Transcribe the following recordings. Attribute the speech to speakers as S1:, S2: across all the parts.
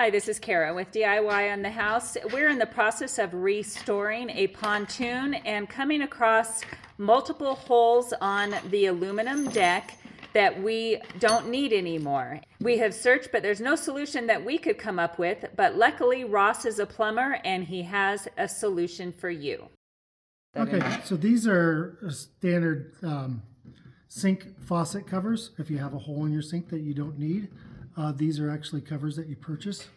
S1: Hi, this is Kara with DIY on the House. We're in the process of restoring a pontoon and coming across multiple holes on the aluminum deck that we don't need anymore. We have searched, but there's no solution that we could come up with, but luckily Ross is a plumber and he has a solution for you.
S2: Okay, so these are standard sink faucet covers. If you have a hole in your sink that you don't need, these are actually covers that you purchase,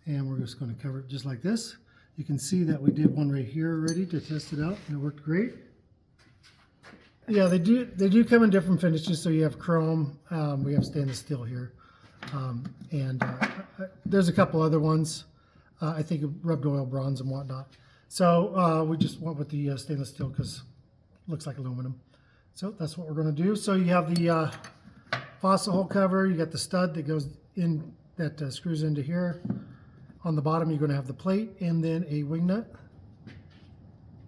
S2: and we're just going to cover it just like this. You can see that we did one right here already to test it out, and it worked great. Yeah, they do come in different finishes. So you have chrome, we have stainless steel here, and there's a couple other ones. I think rubbed oil bronze and whatnot. So we just went with the stainless steel because it looks like aluminum. So that's what we're going to do. So you have the faucet hole cover. You got the stud that goes in, that screws into here. On the bottom you're going to have the plate and then a wing nut.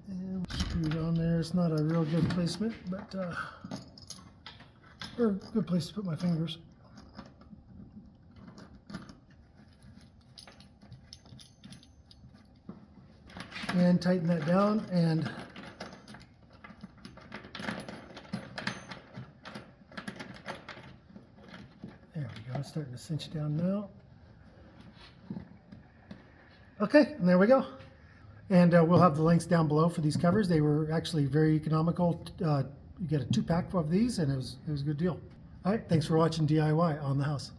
S2: And screwed on there. It's not a real good placement, but or a good place to put my fingers. And tighten that down, and there we go. It's starting to cinch down now. Okay, and there we go. And we'll have the links down below for these covers. They were actually very economical. You get a 2-pack of these, and it was a good deal. All right, thanks for watching DIY on the House.